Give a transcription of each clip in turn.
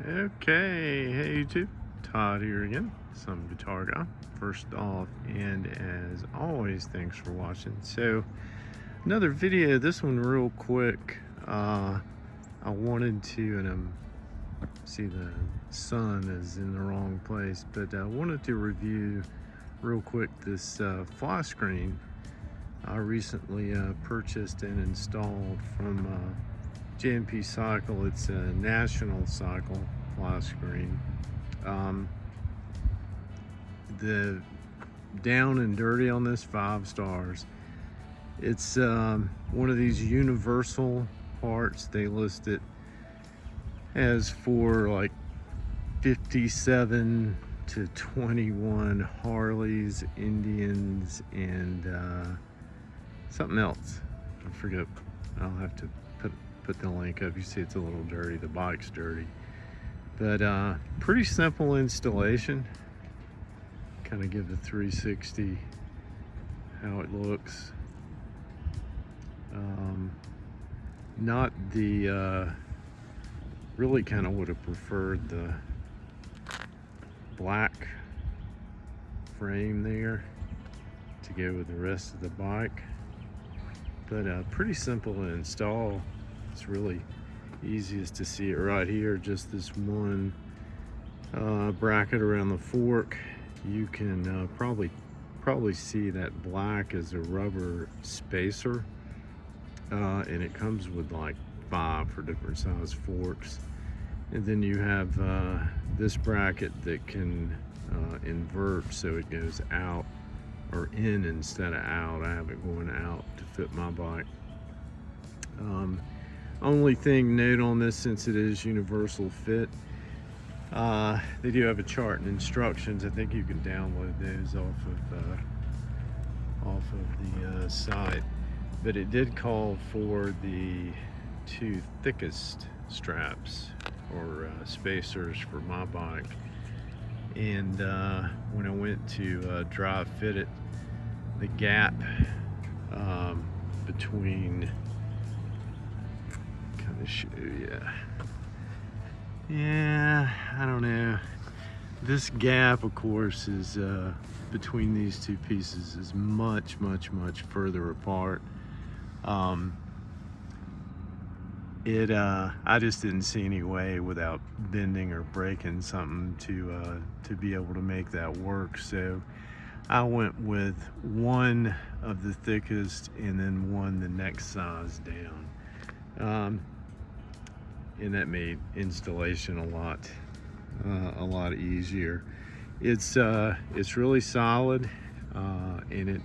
Okay, hey YouTube, Todd here again, some guitar guy. First off, and as always, thanks for watching. So, another video, this one real quick. I wanted to, and see the sun is in the wrong place, but I wanted to review real quick this fly screen I recently purchased and installed from J&P Cycle. It's a National Cycle Flyscreen. The down and dirty on this, 5 stars. It's one of these universal parts. They list it as for like 57 to 21 Harleys, Indians, and something else. I forget. I'll have to put the link up. You see it's a little dirty. The bike's dirty. But pretty simple installation. Kind of give the 360 how it looks. Not the really kind of would have preferred the black frame there to go with the rest of the bike, but pretty simple to install. It's really easiest to see it right here, just this one bracket around the fork. You can probably see that black is a rubber spacer, and it comes with like 5 for different size forks. And then you have this bracket that can invert, so it goes out or in instead of out. I have it going out to fit my bike. Only thing note on this, since it is universal fit, they do have a chart and instructions. I think you can download those off of the site. But it did call for the 2 thickest straps or spacers for my bike. And when I went to dry fit it, the gap between, kind of show you. Yeah, I don't know. This gap, of course, is between these 2 pieces is much further apart. I just didn't see any way without bending or breaking something to be able to make that work. So I went with one of the thickest and then one the next size down. And that made installation a lot easier. It's really solid, and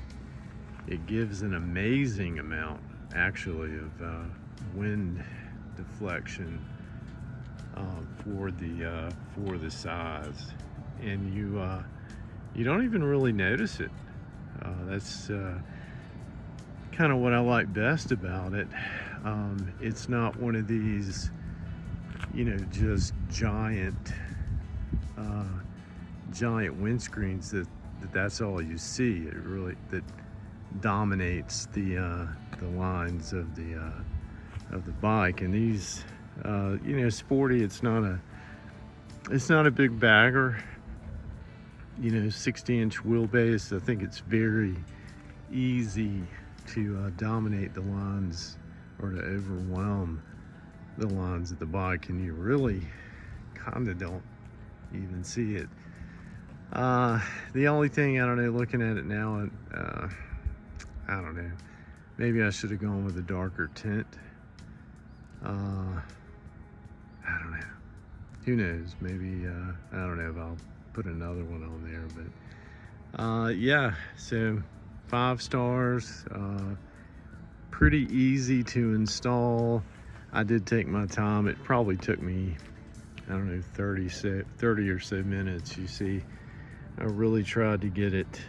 it gives an amazing amount actually of wind deflection for the size, and you don't even really notice it. That's kind of what I like best about it. It's not one of these, just giant windscreens that's all you see. It really that dominates the lines of the bike. And these, sporty. It's not a big bagger. 60-inch wheelbase. I think it's very easy to dominate the lines or to overwhelm the lines of the bike, and you really kind of don't even see it. The only thing, I don't know, looking at it now, I don't know, maybe I should have gone with a darker tint. I don't know, who knows, maybe I don't know if I'll put another one on there. But yeah, so 5 stars, pretty easy to install. I did take my time. It probably took me, I don't know, 30 or so minutes. You see, I really tried to get it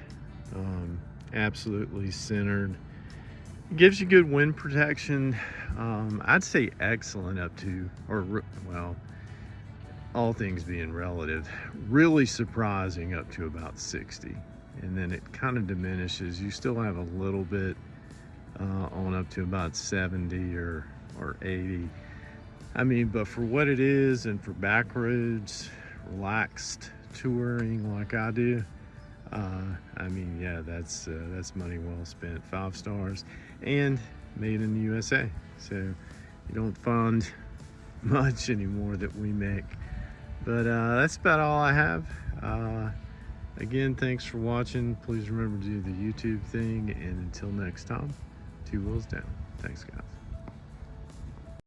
absolutely centered. It gives you good wind protection. I'd say excellent up to, well, all things being relative, really surprising up to about 60. And then it kind of diminishes. You still have a little bit on up to about 70 or 80. I mean, but for what it is and for back roads, relaxed touring like I do, I mean, yeah, that's money well spent. 5 stars and made in the USA. So you don't find much anymore that we make. But that's about all I have. Again, thanks for watching. Please remember to do the YouTube thing, and until next time, 2 wheels down. Thanks, guys.